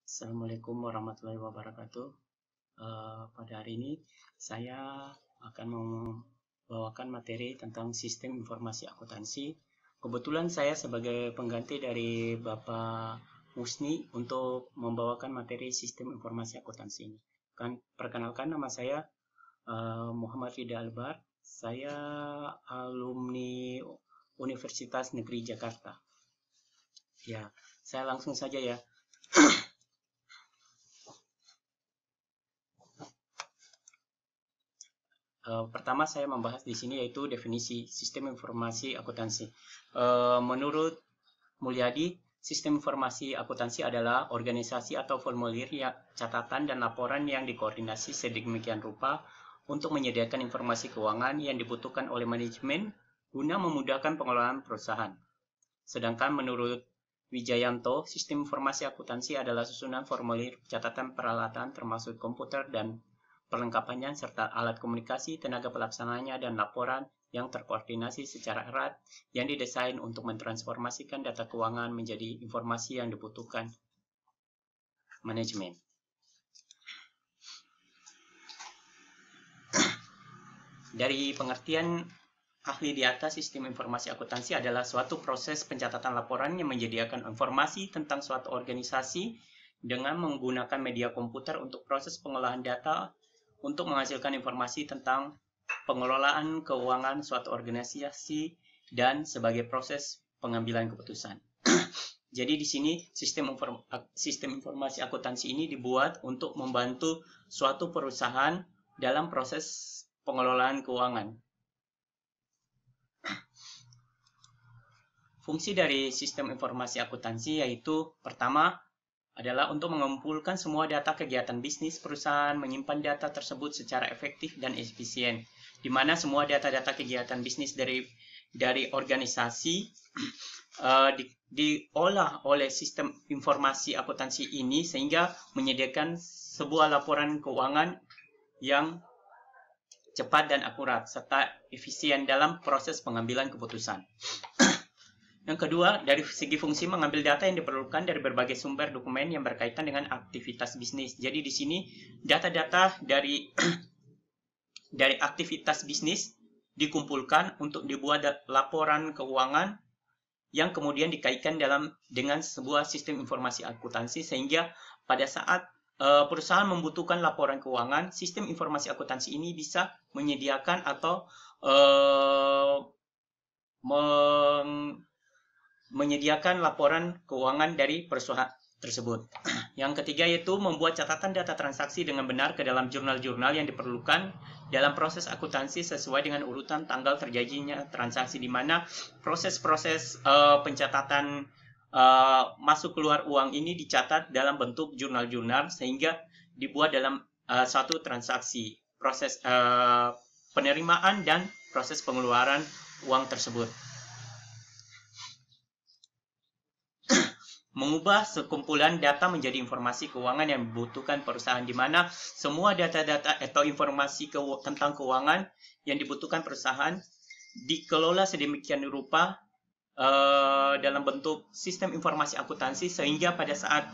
Assalamualaikum warahmatullahi wabarakatuh. Pada hari ini saya akan membawakan materi tentang sistem informasi akuntansi. Kebetulan saya sebagai pengganti dari Bapak Musni untuk membawakan materi sistem informasi akuntansi ini. Perkenalkan, nama saya Muhammad Rida Albar. Saya alumni Universitas Negeri Jakarta. Ya, saya langsung saja ya. Pertama saya membahas di sini yaitu definisi sistem informasi akuntansi. Menurut Mulyadi, sistem informasi akuntansi adalah organisasi atau formulir catatan dan laporan yang dikoordinasi sedemikian rupa untuk menyediakan informasi keuangan yang dibutuhkan oleh manajemen guna memudahkan pengelolaan perusahaan. Sedangkan menurut Wijayanto, sistem informasi akuntansi adalah susunan formulir catatan peralatan termasuk komputer dan perlengkapannya serta alat komunikasi, tenaga pelaksanaannya, dan laporan yang terkoordinasi secara erat yang didesain untuk mentransformasikan data keuangan menjadi informasi yang dibutuhkan manajemen. Dari pengertian ahli di atas, sistem informasi akuntansi adalah suatu proses pencatatan laporan yang menyediakan informasi tentang suatu organisasi dengan menggunakan media komputer untuk proses pengolahan data untuk menghasilkan informasi tentang pengelolaan keuangan suatu organisasi dan sebagai proses pengambilan keputusan. Jadi di sini sistem informasi akuntansi ini dibuat untuk membantu suatu perusahaan dalam proses pengelolaan keuangan. Fungsi dari sistem informasi akuntansi yaitu pertama adalah untuk mengumpulkan semua data kegiatan bisnis perusahaan, menyimpan data tersebut secara efektif dan efisien, di mana semua data-data kegiatan bisnis dari organisasi diolah oleh sistem informasi akuntansi ini sehingga menyediakan sebuah laporan keuangan yang cepat dan akurat serta efisien dalam proses pengambilan keputusan. Yang kedua, dari segi fungsi mengambil data yang diperlukan dari berbagai sumber dokumen yang berkaitan dengan aktivitas bisnis. Jadi di sini data-data dari aktivitas bisnis dikumpulkan untuk dibuat laporan keuangan yang kemudian dikaitkan dengan sebuah sistem informasi akuntansi sehingga pada saat perusahaan membutuhkan laporan keuangan, sistem informasi akuntansi ini bisa menyediakan atau menyediakan laporan keuangan dari perusahaan tersebut. Yang ketiga yaitu membuat catatan data transaksi dengan benar ke dalam jurnal-jurnal yang diperlukan dalam proses akuntansi sesuai dengan urutan tanggal terjadinya transaksi, di mana proses-proses pencatatan masuk keluar uang ini dicatat dalam bentuk jurnal-jurnal sehingga dibuat dalam satu transaksi, proses penerimaan dan proses pengeluaran uang tersebut. Mengubah sekumpulan data menjadi informasi keuangan yang dibutuhkan perusahaan, di mana semua data-data atau informasi tentang keuangan yang dibutuhkan perusahaan dikelola sedemikian rupa dalam bentuk sistem informasi akuntansi sehingga pada saat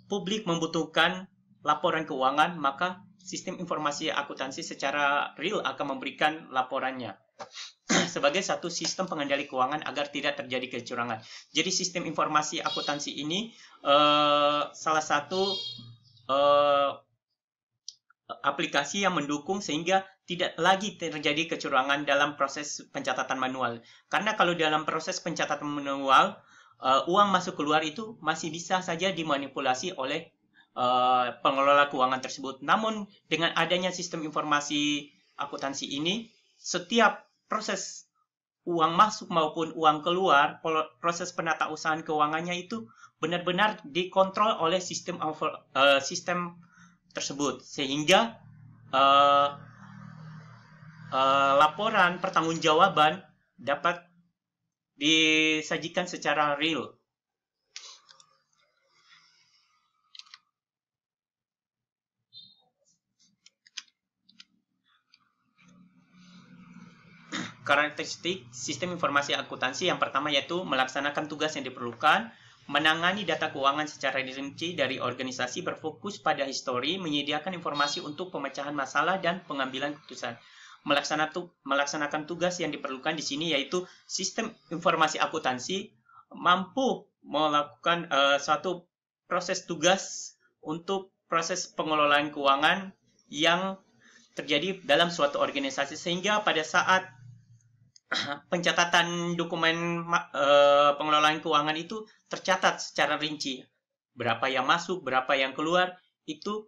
publik membutuhkan laporan keuangan, maka sistem informasi akuntansi secara real akan memberikan laporannya sebagai satu sistem pengendali keuangan agar tidak terjadi kecurangan. Jadi sistem informasi akuntansi ini salah satu aplikasi yang mendukung sehingga tidak lagi terjadi kecurangan dalam proses pencatatan manual. Karena kalau dalam proses pencatatan manual, uang masuk keluar itu masih bisa saja dimanipulasi oleh pengelola keuangan tersebut. Namun dengan adanya sistem informasi akuntansi ini, setiap proses uang masuk maupun uang keluar, proses penatausahaan keuangannya itu benar-benar dikontrol oleh sistem tersebut, sehingga laporan pertanggungjawaban dapat disajikan secara real. Karakteristik sistem informasi akuntansi yang pertama yaitu melaksanakan tugas yang diperlukan, menangani data keuangan secara rinci dari organisasi, berfokus pada histori, menyediakan informasi untuk pemecahan masalah dan pengambilan keputusan. Melaksanakan tugas yang diperlukan di sini yaitu sistem informasi akuntansi mampu melakukan suatu proses tugas untuk proses pengelolaan keuangan yang terjadi dalam suatu organisasi, sehingga pada saat pencatatan dokumen pengelolaan keuangan itu tercatat secara rinci. Berapa yang masuk, berapa yang keluar, itu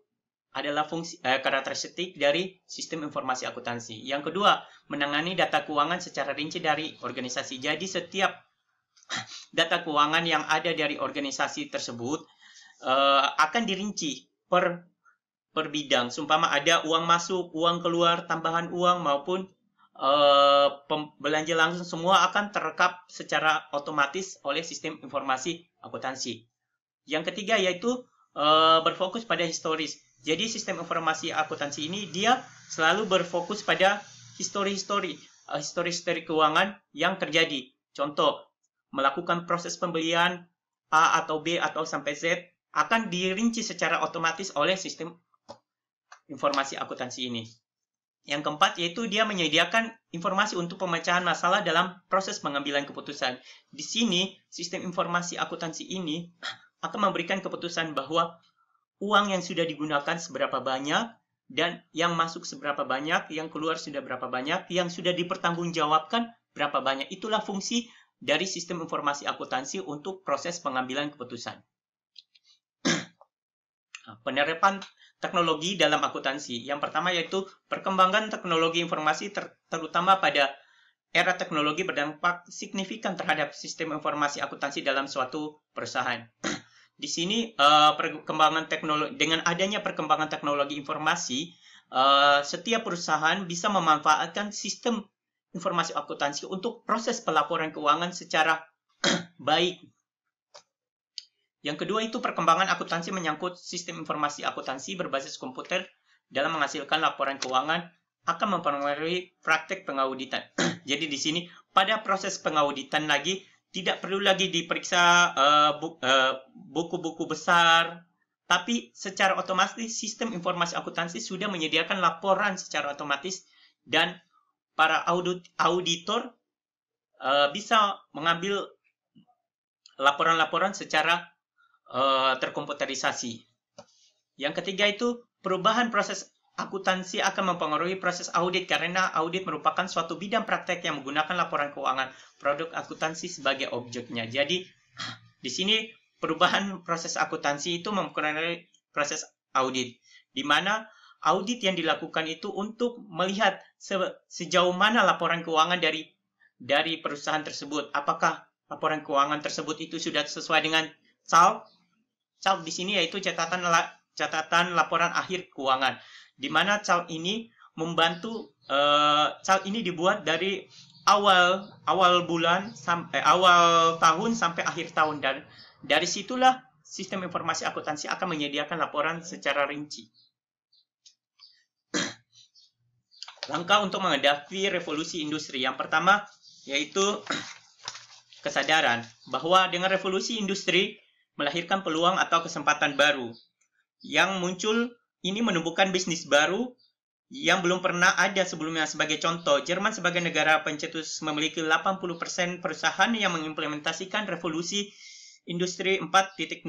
adalah fungsi karakteristik dari sistem informasi akuntansi. Yang kedua, menangani data keuangan secara rinci dari organisasi. Jadi setiap data keuangan yang ada dari organisasi tersebut akan dirinci per bidang. Seumpama ada uang masuk, uang keluar, tambahan uang maupun belanja langsung, semua akan terekam secara otomatis oleh sistem informasi akuntansi. Yang ketiga yaitu berfokus pada historis. Jadi sistem informasi akuntansi ini dia selalu berfokus pada histori keuangan yang terjadi. Contoh, melakukan proses pembelian A atau B atau sampai Z akan dirinci secara otomatis oleh sistem informasi akuntansi ini. Yang keempat yaitu dia menyediakan informasi untuk pemecahan masalah dalam proses pengambilan keputusan. Di sini sistem informasi akuntansi ini akan memberikan keputusan bahwa uang yang sudah digunakan seberapa banyak dan yang masuk seberapa banyak, yang keluar sudah berapa banyak, yang sudah dipertanggungjawabkan berapa banyak. Itulah fungsi dari sistem informasi akuntansi untuk proses pengambilan keputusan. Penerapan teknologi dalam akuntansi. Yang pertama yaitu perkembangan teknologi informasi terutama pada era teknologi berdampak signifikan terhadap sistem informasi akuntansi dalam suatu perusahaan. Di sini perkembangan teknologi, dengan adanya perkembangan teknologi informasi, setiap perusahaan bisa memanfaatkan sistem informasi akuntansi untuk proses pelaporan keuangan secara baik. Yang kedua itu perkembangan akuntansi menyangkut sistem informasi akuntansi berbasis komputer dalam menghasilkan laporan keuangan akan mempengaruhi praktek pengauditan. Jadi di sini pada proses pengauditan lagi tidak perlu lagi diperiksa buku-buku besar, tapi secara otomatis sistem informasi akuntansi sudah menyediakan laporan secara otomatis dan para auditor bisa mengambil laporan-laporan secara terkomputerisasi. Yang ketiga itu perubahan proses akuntansi akan mempengaruhi proses audit karena audit merupakan suatu bidang praktek yang menggunakan laporan keuangan produk akuntansi sebagai objeknya. Jadi di sini perubahan proses akuntansi itu mempengaruhi proses audit, di mana audit yang dilakukan itu untuk melihat sejauh mana laporan keuangan dari perusahaan tersebut. Apakah laporan keuangan tersebut itu sudah sesuai dengan CALC di sini yaitu catatan laporan akhir keuangan, di mana CALC ini membantu CALC ini dibuat dari awal bulan sampai awal tahun sampai akhir tahun, dan dari situlah sistem informasi akuntansi akan menyediakan laporan secara rinci. Langkah untuk menghadapi revolusi industri. Yang pertama yaitu kesadaran bahwa dengan revolusi industri melahirkan peluang atau kesempatan baru yang muncul. Ini menumbuhkan bisnis baru yang belum pernah ada sebelumnya. Sebagai contoh, Jerman sebagai negara pencetus memiliki 80% perusahaan yang mengimplementasikan revolusi industri 4.0,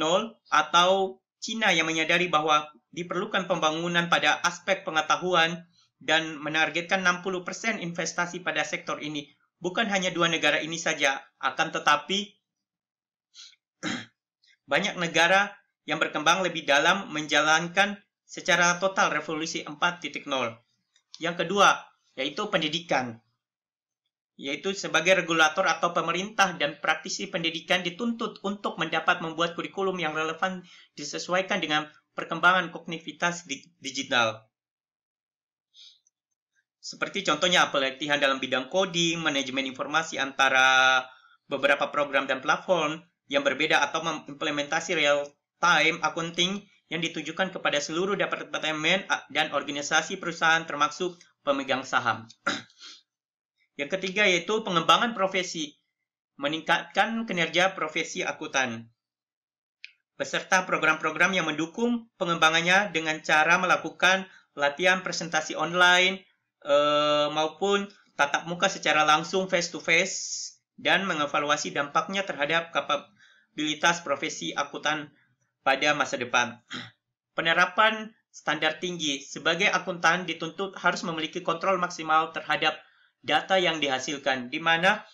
atau Cina yang menyadari bahwa diperlukan pembangunan pada aspek pengetahuan dan menargetkan 60% investasi pada sektor ini. Bukan hanya dua negara ini saja, akan tetapi banyak negara yang berkembang lebih dalam menjalankan secara total revolusi 4.0. Yang kedua, yaitu pendidikan. Yaitu sebagai regulator atau pemerintah dan praktisi pendidikan dituntut untuk membuat kurikulum yang relevan disesuaikan dengan perkembangan kognitivitas digital. Seperti contohnya pelatihan dalam bidang coding, manajemen informasi antara beberapa program dan platform yang berbeda, atau mengimplementasi real-time accounting yang ditujukan kepada seluruh departemen dan organisasi perusahaan termasuk pemegang saham. Yang ketiga yaitu pengembangan profesi, meningkatkan kinerja profesi akuntan. beserta program-program yang mendukung pengembangannya dengan cara melakukan latihan presentasi online maupun tatap muka secara langsung face-to-face dan mengevaluasi dampaknya terhadap kapabilitas profesi akuntan pada masa depan. Penerapan standar tinggi. Sebagai akuntan dituntut harus memiliki kontrol maksimal terhadap data yang dihasilkan, di mana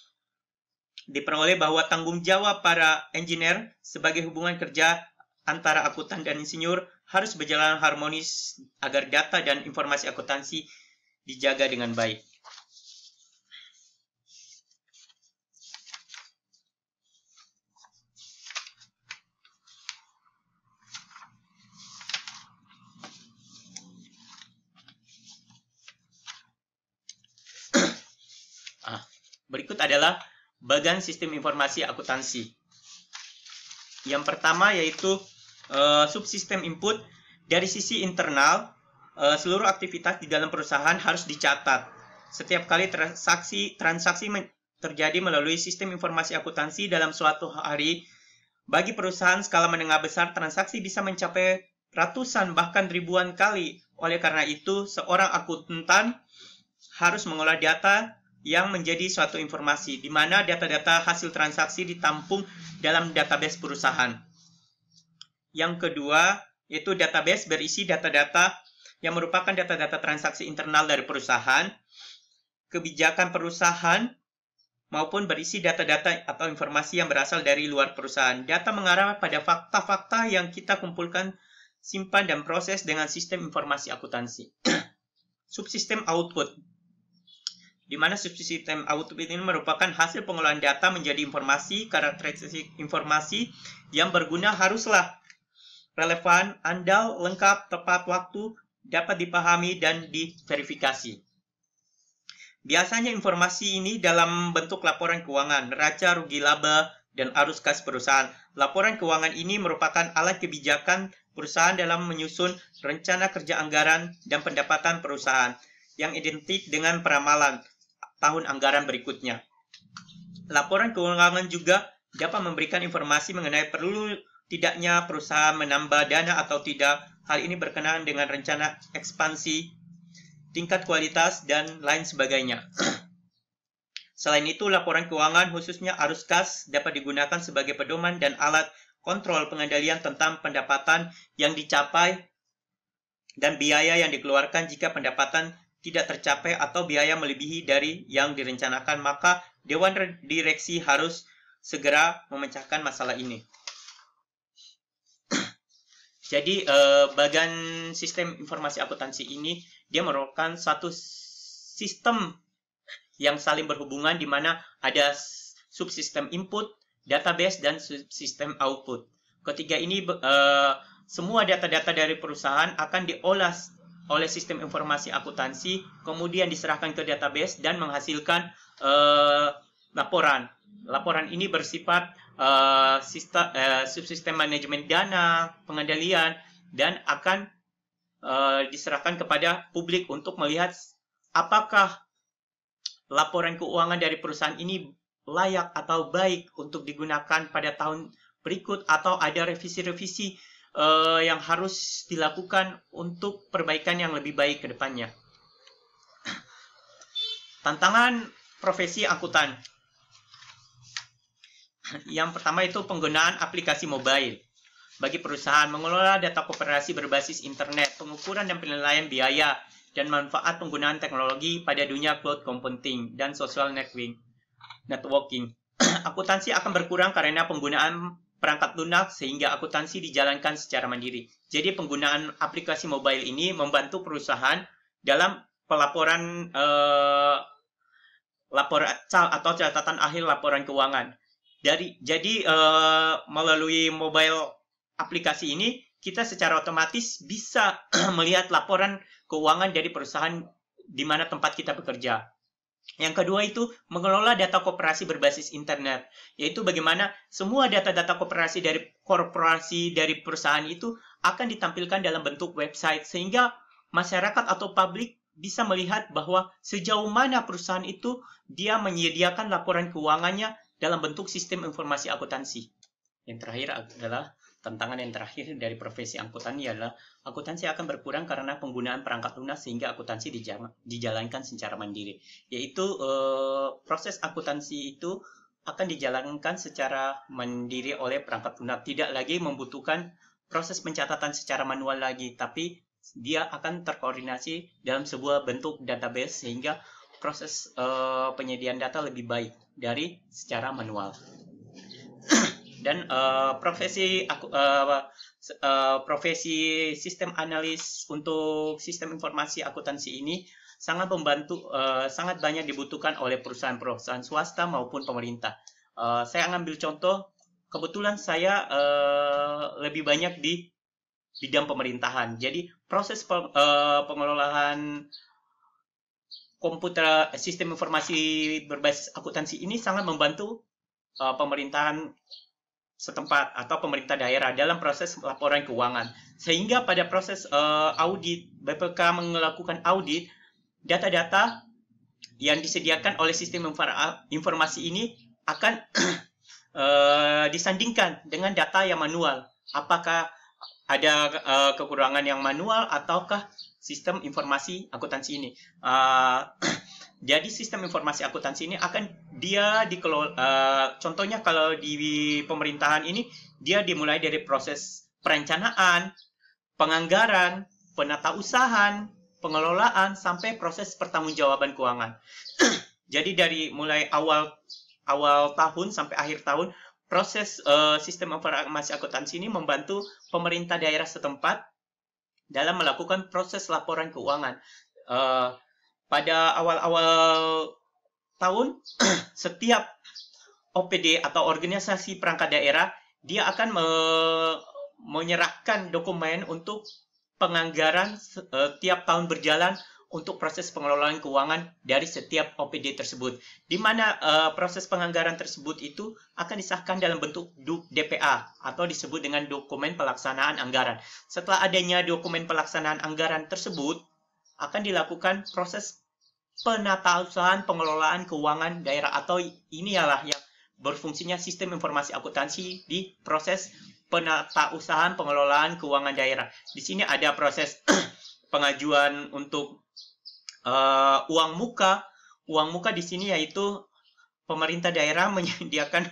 diperoleh bahwa tanggung jawab para engineer sebagai hubungan kerja antara akuntan dan insinyur harus berjalan harmonis agar data dan informasi akuntansi dijaga dengan baik. Berikut adalah bagan sistem informasi akuntansi. Yang pertama yaitu subsistem input. Dari sisi internal, seluruh aktivitas di dalam perusahaan harus dicatat. Setiap kali transaksi terjadi melalui sistem informasi akuntansi dalam suatu hari, bagi perusahaan skala menengah besar, transaksi bisa mencapai ratusan bahkan ribuan kali. Oleh karena itu, seorang akuntan harus mengolah data yang menjadi suatu informasi, di mana data-data hasil transaksi ditampung dalam database perusahaan. Yang kedua, yaitu database berisi data-data yang merupakan data-data transaksi internal dari perusahaan, kebijakan perusahaan, maupun berisi data-data atau informasi yang berasal dari luar perusahaan. Data mengarah pada fakta-fakta yang kita kumpulkan, simpan, dan proses dengan sistem informasi akuntansi. Subsistem output, di mana subsistem output ini merupakan hasil pengolahan data menjadi informasi. Karakteristik informasi yang berguna haruslah relevan, andal, lengkap, tepat waktu, dapat dipahami, dan diverifikasi. Biasanya informasi ini dalam bentuk laporan keuangan, neraca, rugi laba, dan arus kas perusahaan. Laporan keuangan ini merupakan alat kebijakan perusahaan dalam menyusun rencana kerja anggaran dan pendapatan perusahaan yang identik dengan peramalan tahun anggaran berikutnya. Laporan keuangan juga dapat memberikan informasi mengenai perlu tidaknya perusahaan menambah dana atau tidak. Hal ini berkenaan dengan rencana ekspansi, tingkat kualitas, dan lain sebagainya. Selain itu, laporan keuangan khususnya arus kas dapat digunakan sebagai pedoman dan alat kontrol pengendalian tentang pendapatan yang dicapai dan biaya yang dikeluarkan. Jika pendapatan tidak tercapai atau biaya melebihi dari yang direncanakan, maka Dewan Direksi harus segera memecahkan masalah ini. Jadi, bagan sistem informasi akuntansi ini, dia merupakan satu sistem yang saling berhubungan di mana ada subsistem input, database, dan subsistem output. Ketiga ini, semua data-data dari perusahaan akan diolah oleh sistem informasi akuntansi, kemudian diserahkan ke database dan menghasilkan laporan. Laporan ini bersifat subsistem manajemen dana, pengendalian, dan akan diserahkan kepada publik untuk melihat apakah laporan keuangan dari perusahaan ini layak atau baik untuk digunakan pada tahun berikut, atau ada revisi-revisi yang harus dilakukan untuk perbaikan yang lebih baik ke depannya. Tantangan profesi akuntan. Yang pertama itu penggunaan aplikasi mobile. Bagi perusahaan, mengelola data koperasi berbasis internet, pengukuran dan penilaian biaya, dan manfaat penggunaan teknologi pada dunia cloud computing dan social networking. Akuntansi akan berkurang karena penggunaan perangkat lunak, sehingga akuntansi dijalankan secara mandiri. Jadi penggunaan aplikasi mobile ini membantu perusahaan dalam pelaporan atau catatan akhir laporan keuangan. Jadi melalui mobile aplikasi ini, kita secara otomatis bisa melihat laporan keuangan dari perusahaan di mana tempat kita bekerja. Yang kedua itu mengelola data koperasi berbasis internet, yaitu bagaimana semua data-data koperasi dari korporasi dari perusahaan itu akan ditampilkan dalam bentuk website, sehingga masyarakat atau publik bisa melihat bahwa sejauh mana perusahaan itu dia menyediakan laporan keuangannya dalam bentuk sistem informasi akuntansi. Yang terakhir adalah tantangan yang terakhir dari profesi akuntansi adalah akuntansi akan berkurang karena penggunaan perangkat lunak sehingga akuntansi dijalankan secara mandiri. Yaitu proses akuntansi itu akan dijalankan secara mandiri oleh perangkat lunak, tidak lagi membutuhkan proses pencatatan secara manual lagi, tapi dia akan terkoordinasi dalam sebuah bentuk database sehingga proses penyediaan data lebih baik dari secara manual. Dan profesi sistem analis untuk sistem informasi akuntansi ini sangat membantu, sangat banyak dibutuhkan oleh perusahaan-perusahaan swasta maupun pemerintah. Saya ambil contoh, kebetulan saya lebih banyak di bidang pemerintahan. Jadi proses pengelolaan komputer sistem informasi berbasis akuntansi ini sangat membantu pemerintahan setempat atau pemerintah daerah dalam proses laporan keuangan. Sehingga pada proses audit, BPK melakukan audit, data-data yang disediakan oleh sistem informasi ini akan disandingkan dengan data yang manual. Apakah ada kekurangan yang manual ataukah sistem informasi akuntansi ini. Jadi sistem informasi akuntansi ini akan dia dikelola, contohnya kalau di pemerintahan ini, dia dimulai dari proses perencanaan, penganggaran, penatausahaan, pengelolaan, sampai proses pertanggungjawaban keuangan. Jadi dari mulai awal tahun sampai akhir tahun, proses sistem informasi akuntansi ini membantu pemerintah daerah setempat dalam melakukan proses laporan keuangan. Pada awal-awal tahun, setiap OPD atau organisasi perangkat daerah, dia akan menyerahkan dokumen untuk penganggaran tiap tahun berjalan untuk proses pengelolaan keuangan dari setiap OPD tersebut. Di mana proses penganggaran tersebut itu akan disahkan dalam bentuk DPA atau disebut dengan dokumen pelaksanaan anggaran. Setelah adanya dokumen pelaksanaan anggaran tersebut, akan dilakukan proses penatausahaan pengelolaan keuangan daerah, atau ini ialah yang berfungsinya sistem informasi akuntansi di proses penatausahaan pengelolaan keuangan daerah. Di sini ada proses pengajuan untuk uang muka. Uang muka di sini yaitu pemerintah daerah menyediakan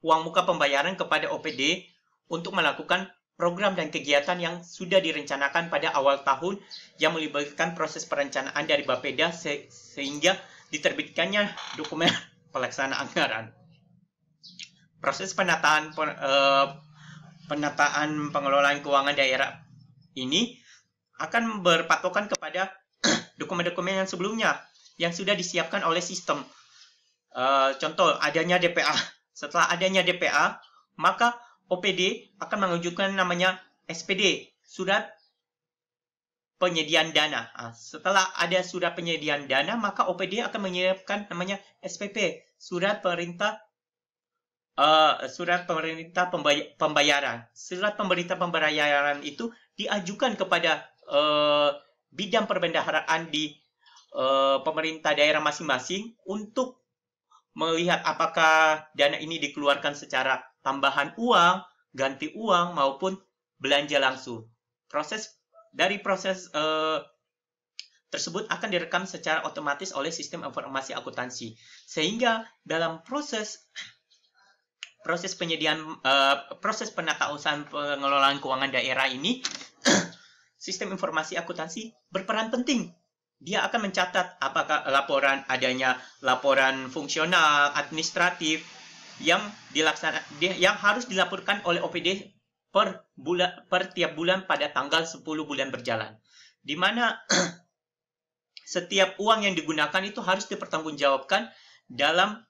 uang muka pembayaran kepada OPD untuk melakukan program dan kegiatan yang sudah direncanakan pada awal tahun yang melibatkan proses perencanaan dari Bapeda sehingga diterbitkannya dokumen pelaksanaan anggaran. Proses penataan pengelolaan keuangan daerah ini akan berpatokan kepada dokumen-dokumen yang sebelumnya yang sudah disiapkan oleh sistem. Contoh, adanya DPA. Setelah adanya DPA, maka OPD akan mengajukan namanya SPD, surat penyediaan dana. Setelah ada surat penyediaan dana, maka OPD akan menyiapkan namanya SPP, surat pemerintah pembayaran. Surat pemerintah pembayaran itu diajukan kepada bidang perbendaharaan di pemerintah daerah masing-masing untuk melihat apakah dana ini dikeluarkan secara tambahan uang, ganti uang, maupun belanja langsung. Proses tersebut akan direkam secara otomatis oleh sistem informasi akuntansi. Sehingga dalam proses penatausahaan pengelolaan keuangan daerah ini, sistem informasi akuntansi berperan penting. Dia akan mencatat apakah adanya laporan fungsional, administratif yang harus dilaporkan oleh OPD per tiap bulan pada tanggal 10 bulan berjalan. Di mana setiap uang yang digunakan itu harus dipertanggungjawabkan dalam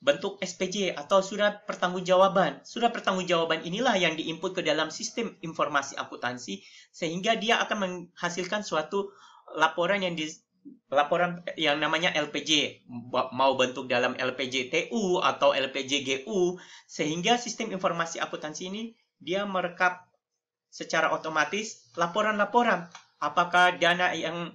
bentuk SPJ atau surat pertanggungjawaban. Surat pertanggungjawaban inilah yang diinput ke dalam sistem informasi akuntansi sehingga dia akan menghasilkan suatu laporan yang namanya LPJ, mau bentuk dalam LPJ TU atau LPJ GU, sehingga sistem informasi akuntansi ini dia merekap secara otomatis laporan-laporan apakah dana yang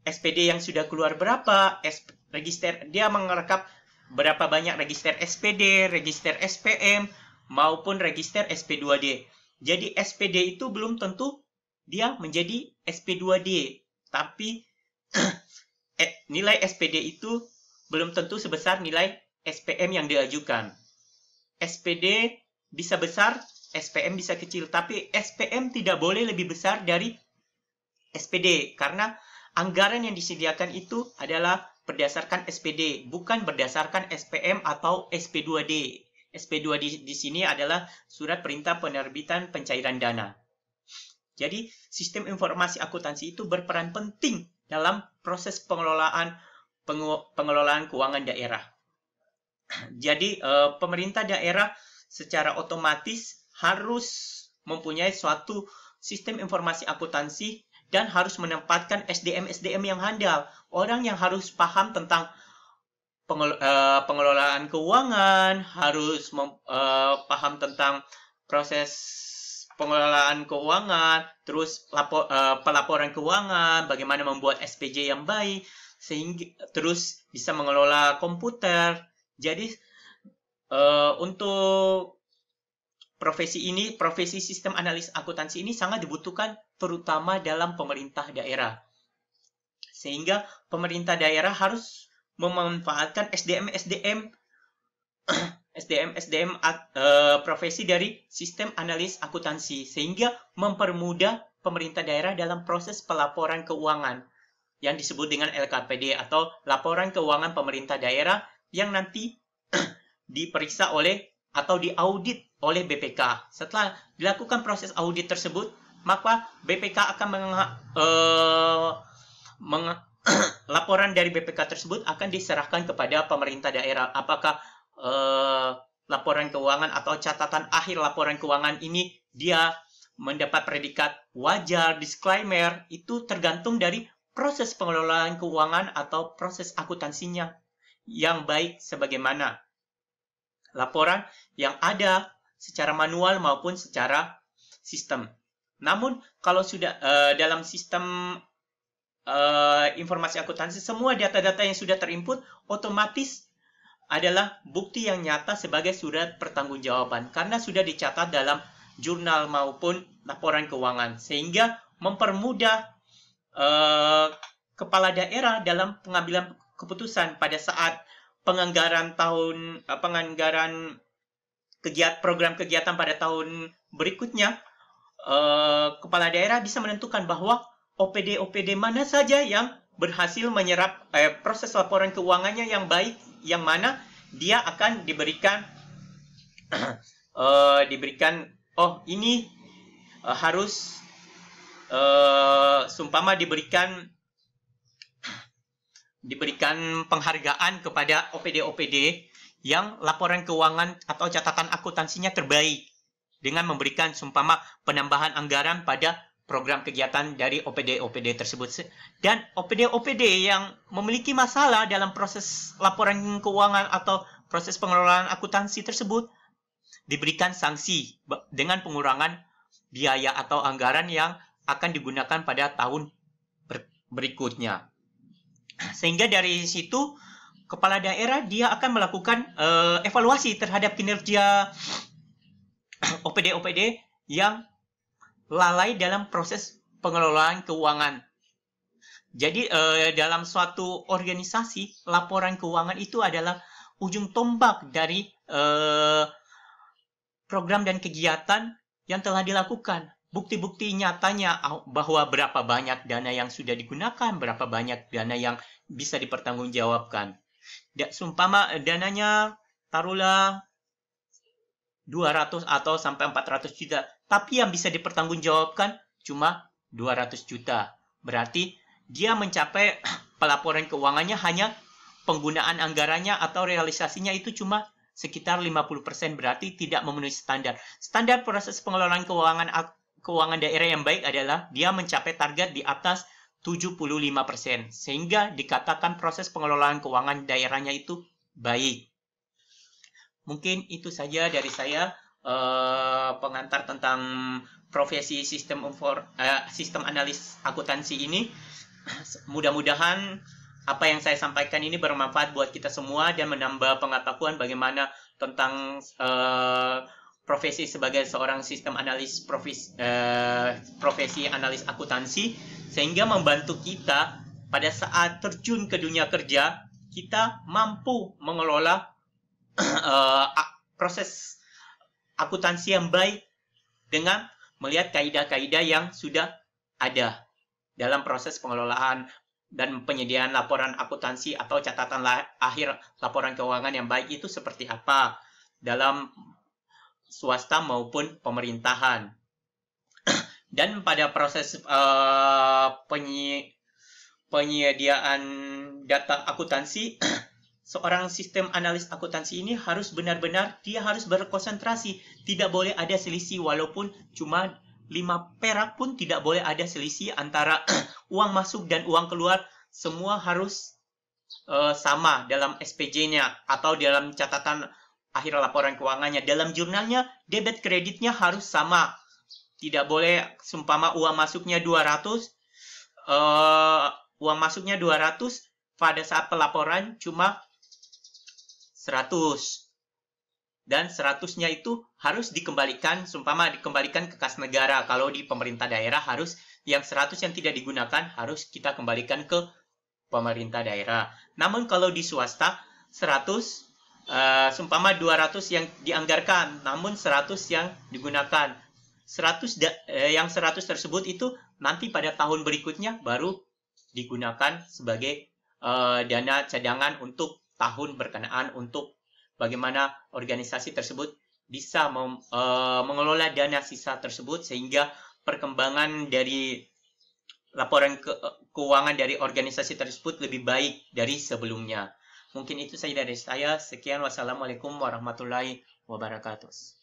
SPD yang sudah keluar berapa, register dia merekap berapa banyak register SPD, register SPM, maupun register SP2D. Jadi SPD itu belum tentu dia menjadi SP2D, tapi nilai SPD itu belum tentu sebesar nilai SPM yang diajukan. SPD bisa besar, SPM bisa kecil, tapi SPM tidak boleh lebih besar dari SPD karena anggaran yang disediakan itu adalah berdasarkan SPD, bukan berdasarkan SPM atau SP2D. SP2D di sini adalah surat perintah penerbitan pencairan dana. Jadi, sistem informasi akuntansi itu berperan penting dalam proses pengelolaan keuangan daerah. Jadi, pemerintah daerah secara otomatis harus mempunyai suatu sistem informasi akuntansi dan harus menempatkan SDM-SDM yang handal. Orang yang harus paham tentang pengelolaan keuangan, harus paham tentang proses pengelolaan keuangan, terus pelaporan keuangan, bagaimana membuat SPJ yang baik, sehingga terus bisa mengelola komputer. Jadi untuk profesi sistem analis akuntansi ini sangat dibutuhkan terutama dalam pemerintah daerah. Sehingga pemerintah daerah harus memanfaatkan SDM profesi dari sistem analis akuntansi sehingga mempermudah pemerintah daerah dalam proses pelaporan keuangan yang disebut dengan LKPD atau laporan keuangan pemerintah daerah yang nanti diperiksa oleh atau diaudit oleh BPK. Setelah dilakukan proses audit tersebut, maka BPK akan laporan dari BPK tersebut akan diserahkan kepada pemerintah daerah. Apakah laporan keuangan atau catatan akhir laporan keuangan ini dia mendapat predikat wajar, disclaimer, itu tergantung dari proses pengelolaan keuangan atau proses akuntansinya yang baik sebagaimana laporan yang ada secara manual maupun secara sistem. Namun kalau sudah dalam sistem informasi akuntansi, semua data-data yang sudah terinput otomatis adalah bukti yang nyata sebagai surat pertanggungjawaban karena sudah dicatat dalam jurnal maupun laporan keuangan, sehingga mempermudah kepala daerah dalam pengambilan keputusan pada saat penganggaran program kegiatan pada tahun berikutnya. Kepala daerah bisa menentukan bahwa OPD mana saja yang berhasil menyerap proses laporan keuangannya yang baik, yang mana dia akan diberikan ini harus seumpama diberikan penghargaan kepada OPD yang laporan keuangan atau catatan akuntansinya terbaik dengan memberikan seumpama penambahan anggaran pada program kegiatan dari OPD tersebut. Dan OPD yang memiliki masalah dalam proses laporan keuangan atau proses pengelolaan akuntansi tersebut diberikan sanksi dengan pengurangan biaya atau anggaran yang akan digunakan pada tahun berikutnya. Sehingga dari situ kepala daerah dia akan melakukan evaluasi terhadap kinerja OPD yang lalai dalam proses pengelolaan keuangan. Jadi dalam suatu organisasi, laporan keuangan itu adalah ujung tombak dari program dan kegiatan yang telah dilakukan. Bukti-bukti nyatanya bahwa berapa banyak dana yang sudah digunakan, berapa banyak dana yang bisa dipertanggungjawabkan. Seumpama dananya taruhlah 200 atau sampai 400 juta, tapi yang bisa dipertanggungjawabkan cuma 200 juta. Berarti dia mencapai pelaporan keuangannya hanya penggunaan anggarannya atau realisasinya itu cuma sekitar 50%, berarti tidak memenuhi standar. Standar proses pengelolaan keuangan daerah yang baik adalah dia mencapai target di atas 75%, sehingga dikatakan proses pengelolaan keuangan daerahnya itu baik. Mungkin itu saja dari saya pengantar tentang profesi sistem analis akuntansi ini. Mudah-mudahan apa yang saya sampaikan ini bermanfaat buat kita semua dan menambah pengetahuan bagaimana tentang profesi sebagai seorang sistem analis profesi analis akuntansi, sehingga membantu kita pada saat terjun ke dunia kerja, kita mampu mengelola proses akuntansi yang baik dengan melihat kaidah-kaidah yang sudah ada dalam proses pengelolaan dan penyediaan laporan akuntansi atau catatan akhir laporan keuangan yang baik itu seperti apa dalam swasta maupun pemerintahan. Dan pada proses penyediaan data akuntansi, seorang sistem analis akuntansi ini harus benar-benar dia harus berkonsentrasi. Tidak boleh ada selisih, walaupun cuma 5 perak pun tidak boleh ada selisih antara uang masuk dan uang keluar. Semua harus sama dalam SPJ-nya atau dalam catatan akhir laporan keuangannya. Dalam jurnalnya, debit kreditnya harus sama. Tidak boleh, seumpama uang masuknya 200, pada saat pelaporan cuma 100. Dan 100-nya itu harus dikembalikan, seumpama dikembalikan ke kas negara. Kalau di pemerintah daerah harus yang 100 yang tidak digunakan harus kita kembalikan ke pemerintah daerah. Namun kalau di swasta 100, seumpama 200 yang dianggarkan, namun 100 yang digunakan. Yang 100 tersebut itu nanti pada tahun berikutnya baru digunakan sebagai dana cadangan untuk tahun berkenaan, untuk bagaimana organisasi tersebut bisa mengelola dana sisa tersebut sehingga perkembangan dari laporan keuangan dari organisasi tersebut lebih baik dari sebelumnya. Mungkin itu saja dari saya. Sekian, wassalamualaikum warahmatullahi wabarakatuh.